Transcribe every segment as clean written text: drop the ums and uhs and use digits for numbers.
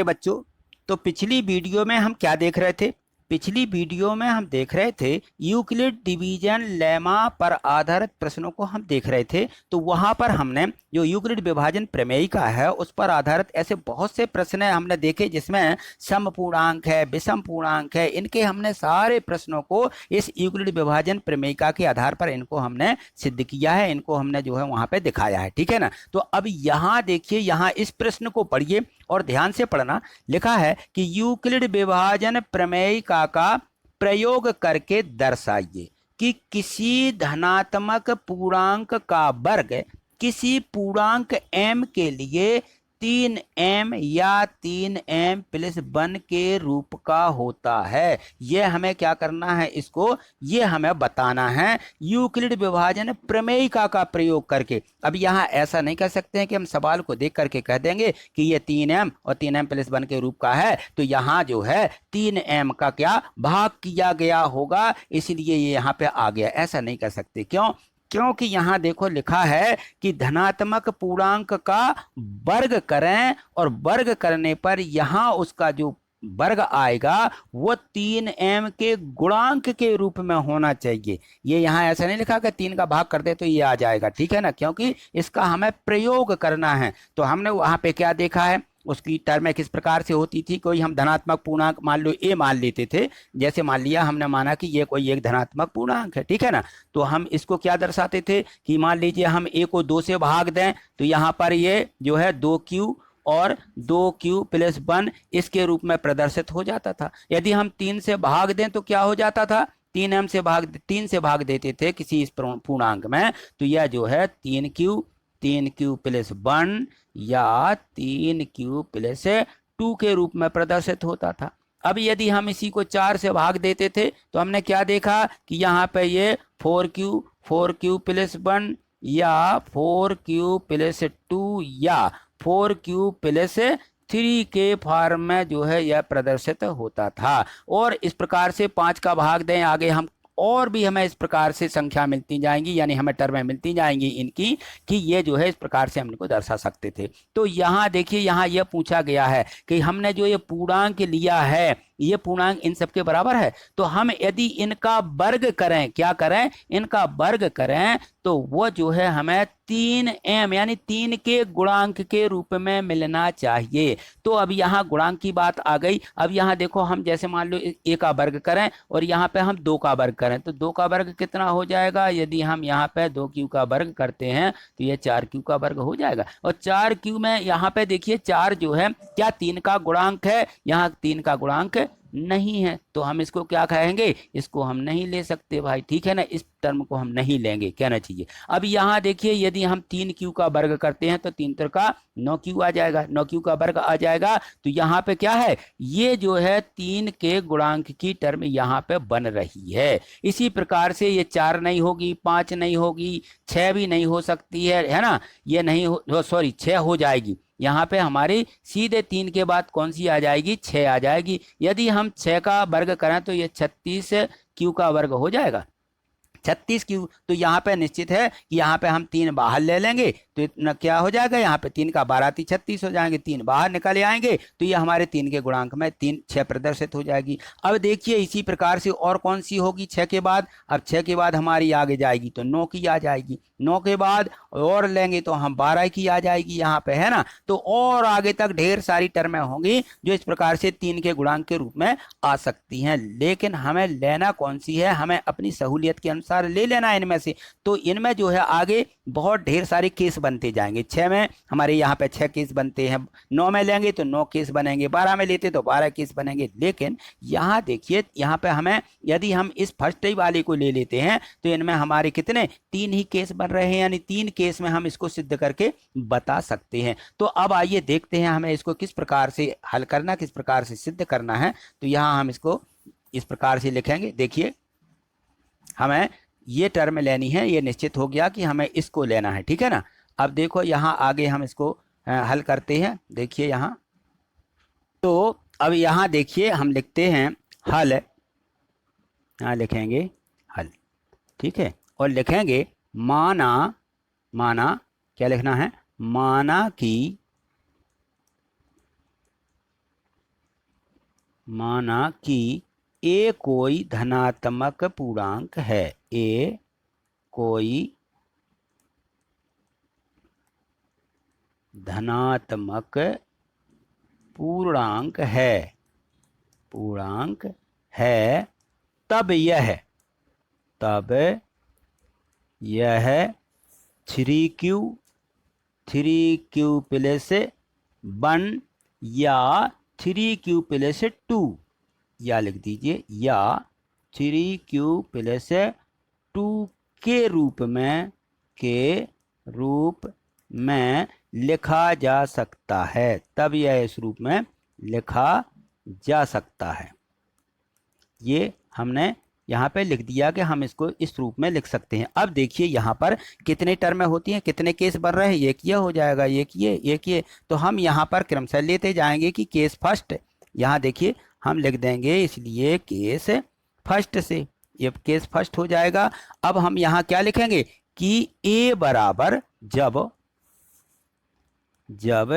बच्चों, तो पिछली वीडियो में हम क्या देख रहे थे? पिछली वीडियो में हम देख रहे थे यूक्लिड डिवीजन लेमा पर आधारित प्रश्नों को हम देख रहे थे। तो वहां पर हमने जो यूक्लिड विभाजन प्रमेयिका है उस पर आधारित ऐसे बहुत से प्रश्न हमने देखे जिसमें समपूर्णांक है, विषम पूर्णांक है। इनके हमने सारे प्रश्नों को इस यूक्लिड विभाजन प्रमेयिका के आधार पर इनको हमने सिद्ध किया है, इनको हमने जो है वहां पे दिखाया है। ठीक है ना? तो अब यहाँ देखिए, यहाँ इस प्रश्न को पढ़िए और ध्यान से पढ़ना। लिखा है कि यूक्लिड विभाजन प्रमेयिका का प्रयोग करके दर्शाइए कि किसी धनात्मक पूर्णांक का वर्ग किसी पूर्णांक m के लिए 3m या 3m प्लस 1 के रूप का होता है। ये हमें क्या करना है? इसको ये हमें बताना है यूक्लिड विभाजन प्रमेयिका का प्रयोग करके। अब यहाँ ऐसा नहीं कर सकते हैं कि हम सवाल को देख करके कह देंगे कि ये 3m और 3m प्लस 1 के रूप का है, तो यहाँ जो है 3m का क्या भाग किया गया होगा, इसलिए ये यहाँ पे आ गया। ऐसा नहीं कर सकते। क्यों? क्योंकि यहाँ देखो लिखा है कि धनात्मक पूर्णांक का वर्ग करें और वर्ग करने पर यहाँ उसका जो वर्ग आएगा वो 3m के गुणांक के रूप में होना चाहिए। ये यहाँ ऐसा नहीं लिखा कि 3 का भाग कर दे तो ये आ जाएगा। ठीक है ना? क्योंकि इसका हमें प्रयोग करना है। तो हमने वहां पे क्या देखा है, उसकी टर्म किस प्रकार से होती थी। कोई हम धनात्मक पूर्णांक मान लो ए मान लेते थे। जैसे मान लिया हमने माना कि ये कोई एक धनात्मक पूर्णांक है। ठीक है ना? तो हम इसको क्या दर्शाते थे कि मान लीजिए हम ए को 2 से भाग दें तो यहाँ पर ये जो है 2q और 2q प्लस 1 इसके रूप में प्रदर्शित हो जाता था। यदि हम 3 से भाग दें तो क्या हो जाता था? 3 से भाग देते थे किसी इस पूर्णांक में, तो यह जो है 3q प्लस 1 या 3q प्लस 2 के रूप में प्रदर्शित होता था। अब यदि हम इसी को 4 से भाग देते थे तो हमने क्या देखा कि यहाँ पे ये 4q प्लस 1 या 4q प्लस 2 या 4q प्लस 3 के फॉर्म में जो है यह प्रदर्शित होता था। और इस प्रकार से 5 का भाग दें आगे हम, और भी हमें इस प्रकार से संख्या मिलती जाएंगी, यानी हमें टर्में मिलती जाएंगी इनकी, कि ये जो है इस प्रकार से हम इनको दर्शा सकते थे। तो यहाँ देखिए, यहाँ यह पूछा गया है कि हमने जो ये पूर्णांक लिया है ये पूर्णांक इन सबके बराबर है, तो हम यदि इनका वर्ग करें, क्या करें? इनका वर्ग करें तो वो जो है हमें 3m यानी 3 के गुणांक के रूप में मिलना चाहिए। तो अब यहाँ गुणांक की बात आ गई। अब यहाँ देखो, हम जैसे मान लो a का वर्ग करें और यहाँ पे हम 2 का वर्ग करें तो 2 का वर्ग कितना हो जाएगा? यदि हम यहाँ पे 2q का वर्ग करते हैं तो ये 4q का वर्ग हो जाएगा। और 4q में यहाँ पे देखिए 4 जो है क्या 3 का गुणांक है? यहाँ 3 का गुणांक नहीं है, तो हम इसको क्या कहेंगे? इसको हम नहीं ले सकते भाई। ठीक है ना? इस टर्म को हम नहीं लेंगे, कहना चाहिए। अब यहाँ देखिए, यदि हम 3q का वर्ग करते हैं तो 3 3 का 9q आ जाएगा, 9q का वर्ग आ जाएगा। तो यहाँ पे क्या है? ये जो है 3 के गुणांक की टर्म यहाँ पे बन रही है। इसी प्रकार से ये 4 नहीं होगी, 5 नहीं होगी, 6 भी नहीं हो सकती है ना? ये नहीं हो, सॉरी 6 हो जाएगी। यहाँ पे हमारी सीधे 3 के बाद कौन सी आ जाएगी? 6 आ जाएगी। यदि हम 6 का वर्ग करें तो ये 36q का वर्ग हो जाएगा, 36q। तो यहाँ पे निश्चित है कि यहाँ पे हम 3 बाहर ले लेंगे तो इतना क्या हो जाएगा? यहाँ पे 3 का 12 36 हो जाएंगे, 3 बाहर निकल आएंगे तो ये हमारे 3 के गुणांक में 6 प्रदर्शित हो जाएगी। अब देखिए इसी प्रकार से और कौन सी होगी 6 के बाद? अब 6 के बाद हमारी आगे जाएगी तो 9 की आ जाएगी, 9 के बाद और लेंगे तो हम 12 की आ जाएगी यहाँ पे, है ना? तो और आगे तक ढेर सारी टर्में होंगी जो इस प्रकार से 3 के गुणांक के रूप में आ सकती हैं। लेकिन हमें लेना कौन सी है? हमें अपनी सहूलियत के अनुसार ले लेना है इनमें से। तो इनमें जो है आगे बहुत ढेर सारे केस बनते जाएंगे। 6 में हमारे यहाँ पे 6 केस बनते हैं, 9 में लेंगे तो 9 केस बनेंगे, 12 में लेते तो 12 केस बनेंगे। लेकिन यहाँ देखिए, यहाँ पे हमें यदि हम इस फर्स्ट वाले को ले लेते हैं तो इनमें हमारे कितने? 3 ही केस बन रहे हैं, यानी 3 केस में हम इसको सिद्ध करके बता सकते हैं। तो अब आइए देखते हैं हमें इसको किस प्रकार से हल करना, किस प्रकार से सिद्ध करना है। तो यहाँ हम इसको इस प्रकार से लिखेंगे। देखिए, हमें ये टर्म लेनी है, ये निश्चित हो गया कि हमें इसको लेना है। ठीक है ना? अब देखो यहाँ आगे हम इसको हल करते हैं। देखिए यहाँ, तो अब यहाँ देखिए हम लिखते हैं हल, यहाँ लिखेंगे हल। ठीक है? और लिखेंगे माना क्या लिखना है? माना कि माना कि ए कोई धनात्मक पूर्णांक है, ए कोई धनात्मक पूर्णांक है, तब यह 3q प्लस 1 या 3q प्लस 2, या लिख दीजिए, या 3q प्लस 2 के रूप में लिखा जा सकता है, तब यह इस रूप में लिखा जा सकता है। ये हमने यहाँ पे लिख दिया कि हम इसको इस रूप में लिख सकते हैं। अब देखिए यहाँ पर कितने टर्म होती हैं, कितने केस बन रहे हैं, एक ये हो जाएगा, एक ये। तो हम यहाँ पर क्रमशः लेते जाएंगे कि केस फर्स्ट, यहाँ देखिए हम लिख देंगे इसलिए केस फर्स्ट से, ये केस फर्स्ट हो जाएगा। अब हम यहाँ क्या लिखेंगे कि ए बराबर जब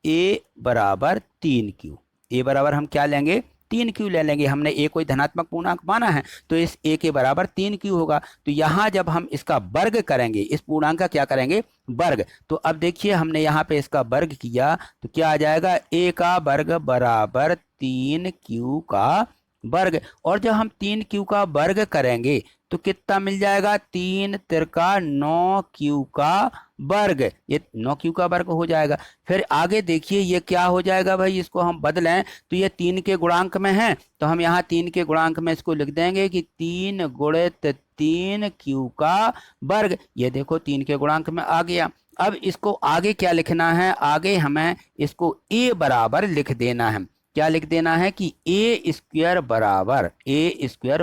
ए बराबर 3q, ए बराबर हम क्या लेंगे 3q ले लेंगे। हमने ए कोई धनात्मक पूर्णांक माना है तो इस ए के बराबर 3q होगा। तो यहाँ जब हम इसका वर्ग करेंगे, इस पूर्णांक का क्या करेंगे वर्ग, तो अब देखिए हमने यहाँ पे इसका वर्ग किया तो क्या आ जाएगा, ए का वर्ग बराबर 3q का वर्ग। और जब हम 3q का वर्ग करेंगे तो कितना मिल जाएगा, 3 तिरका 9q का वर्ग, ये 9q का वर्ग हो जाएगा। फिर आगे देखिए ये क्या हो जाएगा भाई, इसको हम बदलें तो ये 3 के गुणांक में है, तो हम यहाँ 3 के गुणांक में इसको लिख देंगे कि 3 गुणित 3q का वर्ग। ये देखो 3 के गुणांक में आ गया। अब इसको आगे क्या लिखना है, आगे हमें इसको ए बराबर लिख देना है। क्या लिख देना है कि ए स्क्वायर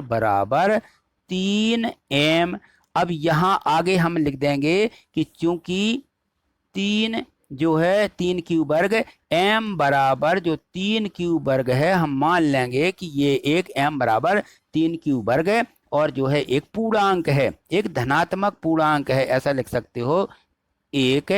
बराबर 3m। अब यहाँ आगे हम लिख देंगे कि चूंकि 3 जो है 3q वर्ग, m बराबर जो 3q वर्ग है, हम मान लेंगे कि ये एक m बराबर 3q वर्ग है और जो है एक पूर्णांक है, एक धनात्मक पूर्णांक है, ऐसा लिख सकते हो, एक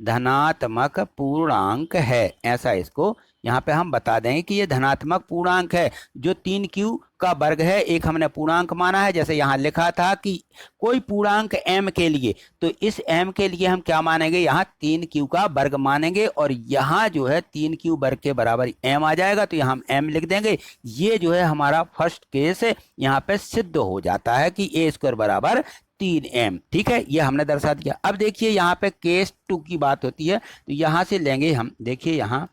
धनात्मक पूर्णांक है, ऐसा इसको यहाँ पे हम बता देंगे कि ये धनात्मक पूर्णांक है। जो 3q का वर्ग है एक हमने पूर्णांक माना है, जैसे यहाँ लिखा था कि कोई पूर्णांक m के लिए, तो इस m के लिए हम क्या मानेंगे, यहाँ 3q का वर्ग मानेंगे और यहाँ जो है 3q वर्ग के बराबर m आ जाएगा, तो यहाँ हम m लिख देंगे। ये जो है हमारा फर्स्ट केस यहाँ पे सिद्ध हो जाता है कि ए स्क्वायर बराबर 3m। ठीक है, ये हमने दर्शा दिया। अब देखिए यहाँ पे केस 2 की बात होती है, तो यहाँ से लेंगे हम, देखिए यहाँ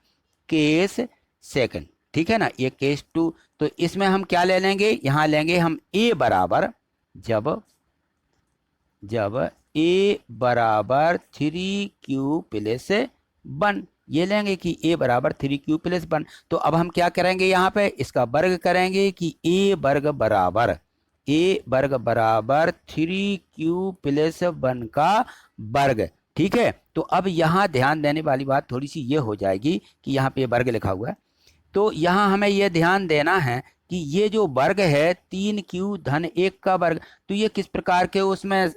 केस सेकंड, ठीक है ना, ये केस 2। तो इसमें हम क्या ले लेंगे, यहाँ लेंगे हम ए बराबर जब ए बराबर 3q प्लस 1, ये लेंगे कि ए बराबर 3q प्लस 1। तो अब हम क्या करेंगे, यहाँ पे इसका वर्ग करेंगे कि ए वर्ग बराबर 3q प्लस 1 का वर्ग। ठीक है, तो अब यहाँ ध्यान देने वाली बात थोड़ी सी ये हो जाएगी कि यहाँ पे वर्ग लिखा हुआ है, तो यहाँ हमें ये ध्यान देना है कि ये जो वर्ग है 3q धन 1 का वर्ग, तो ये किस प्रकार के उसमें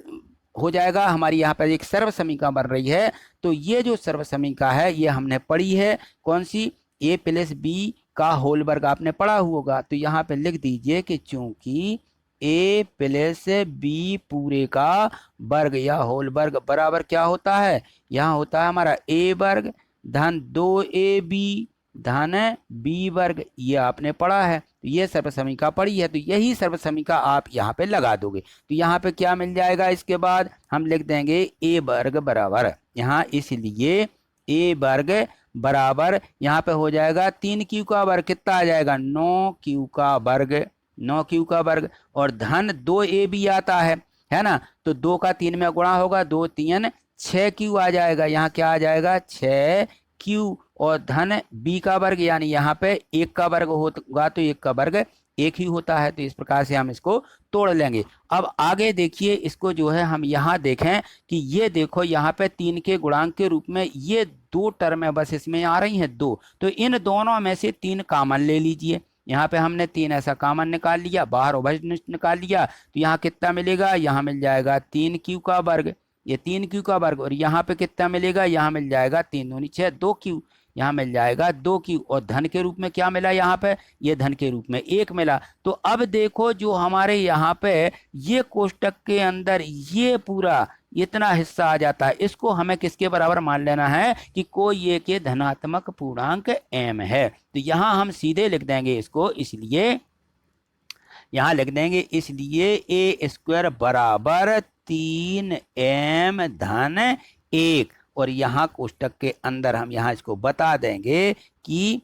हो जाएगा, हमारी यहाँ पर एक सर्व समीकरण बन रही है। तो ये जो सर्व समीकरण है ये हमने पढ़ी है, कौन सी, a प्लस बी का होल वर्ग आपने पढ़ा होगा। तो यहाँ पे लिख दीजिए कि चूंकि a प्लस बी पूरे का वर्ग या होल वर्ग बराबर क्या होता है, यहाँ होता है हमारा a वर्ग धन 2ab धन b वर्ग, ये आपने पढ़ा है। तो ये सर्व समीकरण पढ़ी है, तो यही सर्व समीकरण आप यहाँ पे लगा दोगे। तो यहाँ पे क्या मिल जाएगा, इसके बाद हम लिख देंगे a वर्ग बराबर, यहाँ इसलिए a वर्ग बराबर यहाँ पे हो जाएगा 3q का वर्ग, कितना आ जाएगा 9q का वर्ग और धन 2ab आता है ना, तो 2 का 3 में गुणा होगा, 2 3 6q आ जाएगा, यहाँ क्या आ जाएगा 6q और धन b का वर्ग, यानी यहाँ पे 1 का वर्ग होगा तो 1 का वर्ग 1 ही होता है। तो इस प्रकार से हम इसको तोड़ लेंगे। अब आगे देखिए, इसको जो है हम यहाँ देखें कि ये देखो यहाँ पे 3 के गुणांक के रूप में ये 2 टर्म है, बस इसमें आ रही हैं 2, तो इन दोनों में से 3 कॉमन ले लीजिए। यहाँ पे हमने 3 ऐसा कॉमन निकाल लिया, बाहर उभयनिष्ठ निकाल लिया, तो यहाँ कितना मिलेगा, यहाँ मिल जाएगा 3q का वर्ग, ये 3q का वर्ग, और यहाँ पे कितना मिलेगा, यहाँ मिल जाएगा 3 दूनी 6 2q, यहाँ मिल जाएगा 2q, और धन के रूप में क्या मिला यहाँ पे, ये धन के रूप में 1 मिला। तो अब देखो जो हमारे यहाँ पे ये कोष्टक के अंदर ये पूरा इतना हिस्सा आ जाता है, इसको हमें किसके बराबर मान लेना है कि कोई एक ये धनात्मक पूर्णांक m है। तो यहाँ हम सीधे लिख देंगे इसको, इसलिए यहाँ लिख देंगे इसलिए ए स्क्वायर बराबर 3m धन 1, और यहाँ कोष्टक के अंदर हम यहाँ इसको बता देंगे कि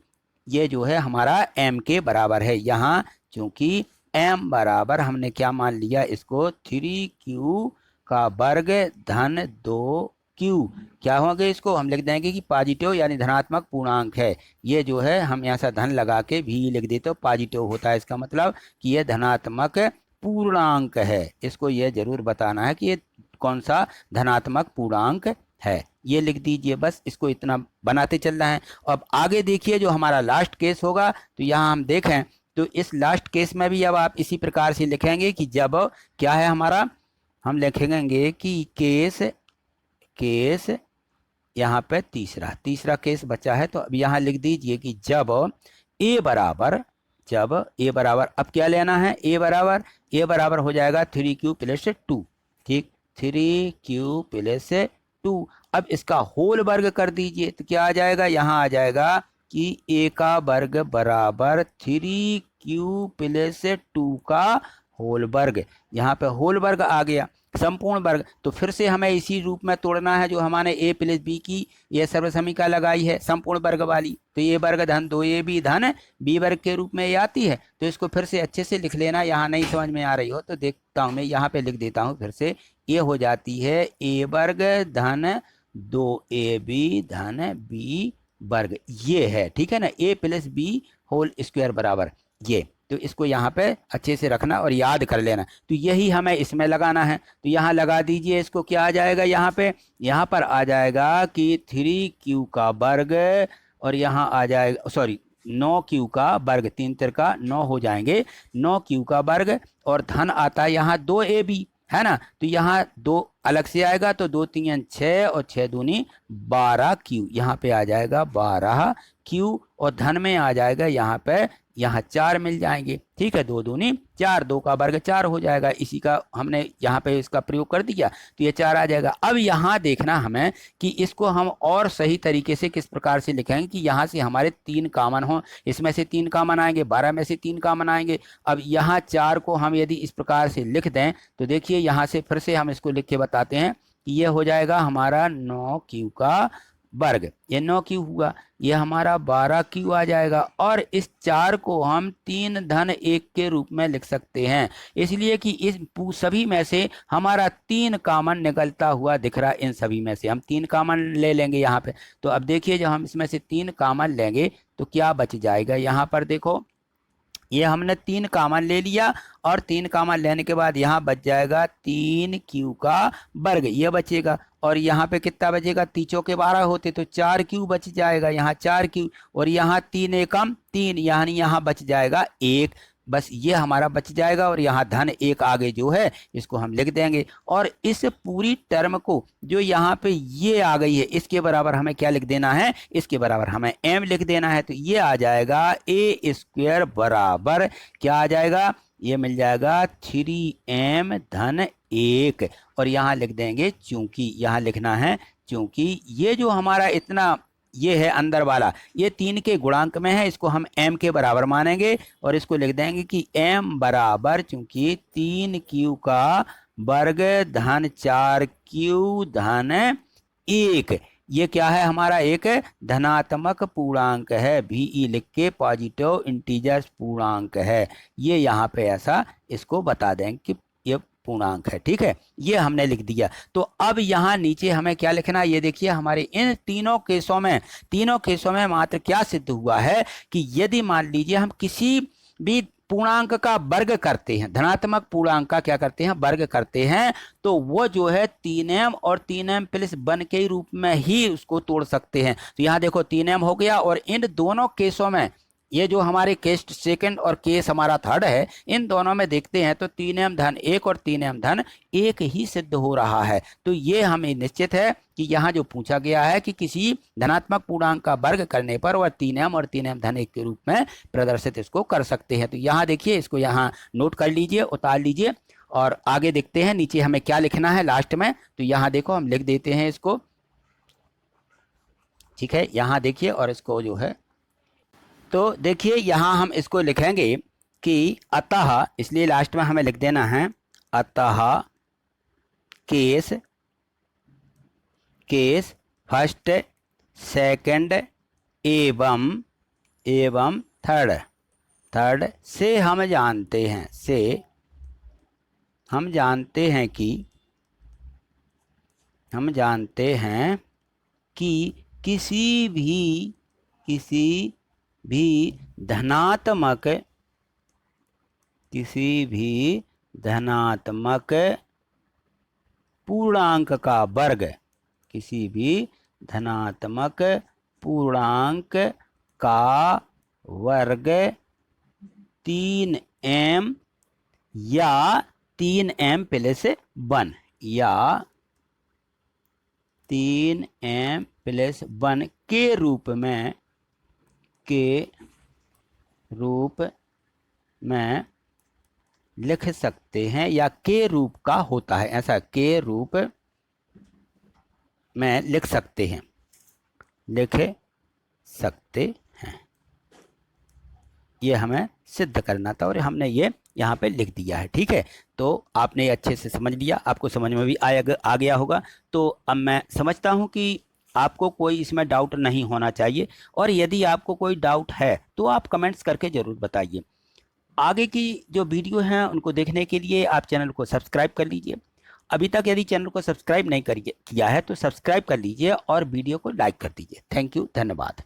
ये जो है हमारा m के बराबर है। यहाँ चूंकि m बराबर हमने क्या मान लिया इसको 3q का वर्ग धन 2q, क्या होंगे इसको हम लिख देंगे कि पॉजिटिव यानी धनात्मक पूर्णांक है। ये जो है हम यहाँ से धन लगा के भी लिख देते हो, पॉजिटिव होता है, इसका मतलब कि ये धनात्मक पूर्णांक है। इसको ये जरूर बताना है कि ये कौन सा धनात्मक पूर्णांक है, ये लिख दीजिए। बस इसको इतना बनाते चलना है। अब आगे देखिए जो हमारा लास्ट केस होगा, तो यहाँ हम देखें तो इस लास्ट केस में भी अब आप इसी प्रकार से लिखेंगे कि जब क्या है हमारा, हम लिखेंगे कि केस यहाँ पे तीसरा केस बचा है। तो अब यहाँ लिख दीजिए कि जब a बराबर अब क्या लेना है, a बराबर हो जाएगा 3q प्लस 2, ठीक, 3q प्लस 2। अब इसका होल वर्ग कर दीजिए तो क्या आ जाएगा, यहाँ आ जाएगा कि a का वर्ग बराबर 3q प्लस 2 का होल वर्ग। यहाँ पे होल वर्ग आ गया, संपूर्ण वर्ग। तो फिर से हमें इसी रूप में तोड़ना है जो हमारे a प्लस बी की ये सर्वसमीका लगाई है संपूर्ण वर्ग वाली। तो ये वर्ग धन 2ab धन b वर्ग के रूप में ये आती है। तो इसको फिर से अच्छे से लिख लेना, यहाँ नहीं समझ में आ रही हो तो देखता हूँ मैं यहाँ पे लिख देता हूँ फिर से। ये हो जाती है a वर्ग धन 2ab धन b वर्ग, ये है, ठीक है ना, a plus B whole square बराबर ये। तो इसको यहाँ पे अच्छे से रखना और याद कर लेना। तो यही हमें इसमें लगाना है। तो यहाँ लगा दीजिए इसको, क्या आ जाएगा यहाँ पे, यहाँ पर आ जाएगा कि 3q का वर्ग, और यहाँ आ जाएगा 9q का वर्ग, 3 तिरका 9 हो जाएंगे, 9q का वर्ग, और धन आता है यहाँ 2ab है ना। तो यहाँ 2 अलग से आएगा तो 2 3 6 और 6 दूनी 12q, यहाँ पे आ जाएगा 12q, और धन में आ जाएगा यहाँ पे, यहाँ 4 मिल जाएंगे, ठीक है, 2 दूनी 4, 2 का वर्ग 4 हो जाएगा। इसी का हमने यहाँ पे इसका प्रयोग कर दिया तो ये 4 आ जाएगा। अब यहाँ देखना हमें कि इसको हम और सही तरीके से किस प्रकार से लिखेंगे कि यहाँ से हमारे 3 कॉमन हो, इसमें से 3 कॉमन आएंगे, 12 में से 3 कॉमन आएंगे। अब यहाँ 4 को हम यदि इस प्रकार से लिख दें तो देखिए यहाँ से फिर से हम इसको लिख के बताते हैं कि ये हो जाएगा हमारा 9q का वर्ग, ये 9q हुआ, ये हमारा 12q आ जाएगा। और इस 4 को हम 3 धन 1 के रूप में लिख सकते हैं, इसलिए कि इस सभी में से हमारा 3 कॉमन निकलता हुआ दिख रहा है। इन सभी में से हम 3 कॉमन ले लेंगे यहाँ पे। तो अब देखिए जब हम इसमें से 3 कॉमन लेंगे तो क्या बच जाएगा, यहाँ पर देखो ये हमने 3 कॉमन ले लिया, और 3 कॉमन लेने के बाद यहाँ बच जाएगा 3q का वर्ग, ये बचेगा। और यहाँ पे कितना बचेगा, 3 चौके 12 होते तो 4q बच जाएगा, यहाँ 4q, और यहाँ 3 एकम 3, यानी यहाँ बच जाएगा 1, बस ये हमारा बच जाएगा। और यहाँ धन 1 आगे जो है इसको हम लिख देंगे। और इस पूरी टर्म को जो यहाँ पे ये आ गई है इसके बराबर हमें क्या लिख देना है, इसके बराबर हमें m लिख देना है। तो ये आ जाएगा a स्क्वायर बराबर क्या आ जाएगा, ये मिल जाएगा 3m धन 1, और यहाँ लिख देंगे चूंकि यहाँ लिखना है चूंकि ये जो हमारा इतना ये है अंदर वाला, ये 3 के गुणांक में है, इसको हम m के बराबर मानेंगे और इसको लिख देंगे कि m बराबर चूंकि 3q का वर्ग धन 4q धन 1, ये क्या है हमारा एक धनात्मक पूर्णांक है, VE लिख के पॉजिटिव इंटीजर्स पूर्णांक है। ये यहाँ पे ऐसा इसको बता दें कि ये पूर्णांक है, ठीक है, ये हमने लिख दिया। तो अब यहाँ नीचे हमें क्या लिखना है, ये देखिए हमारे इन तीनों केसों में मात्र क्या सिद्ध हुआ है कि यदि मान लीजिए हम किसी भी पूर्णांक का वर्ग करते हैं, धनात्मक पूर्णांक का क्या करते हैं, वर्ग करते हैं, तो वो जो है 3m और 3m प्लस 1 के रूप में ही उसको तोड़ सकते हैं। तो यहाँ देखो 3m हो गया, और इन दोनों केसों में ये जो हमारे केस सेकंड और केस हमारा थर्ड है, इन दोनों में देखते हैं तो 3m धन 1 और 3m धन 1 ही सिद्ध हो रहा है। तो ये हमें निश्चित है कि यहाँ जो पूछा गया है कि किसी धनात्मक पूर्णांक का वर्ग करने पर वह 3m और 3m धन 1 के रूप में प्रदर्शित इसको कर सकते हैं। तो यहाँ देखिए, इसको यहाँ नोट कर लीजिए, उतार लीजिए और आगे देखते हैं नीचे हमें क्या लिखना है लास्ट में। तो यहाँ देखो हम लिख देते हैं इसको, ठीक है। यहाँ देखिए और इसको जो है, तो देखिए यहाँ हम इसको लिखेंगे कि अतः, इसलिए लास्ट में हमें लिख देना है अतः केस फर्स्ट सेकंड एवं थर्ड से हम जानते हैं कि किसी भी धनात्मक पूर्णांक का वर्ग, किसी भी धनात्मक पूर्णांक का वर्ग 3m या 3m प्लस 1 या 3m प्लस 1 के रूप में लिख सकते हैं, या के रूप का होता है, ऐसा के रूप में लिख सकते हैं। ये हमें सिद्ध करना था और हमने ये यहाँ पे लिख दिया है, ठीक है। तो आपने अच्छे से समझ लिया, आपको समझ में भी आ गया होगा। तो अब मैं समझता हूँ कि आपको कोई इसमें डाउट नहीं होना चाहिए, और यदि आपको कोई डाउट है तो आप कमेंट्स करके ज़रूर बताइए। आगे की जो वीडियो हैं उनको देखने के लिए आप चैनल को सब्सक्राइब कर लीजिए। अभी तक यदि चैनल को सब्सक्राइब नहीं किया है तो सब्सक्राइब कर लीजिए और वीडियो को लाइक कर दीजिए। थैंक यू, धन्यवाद।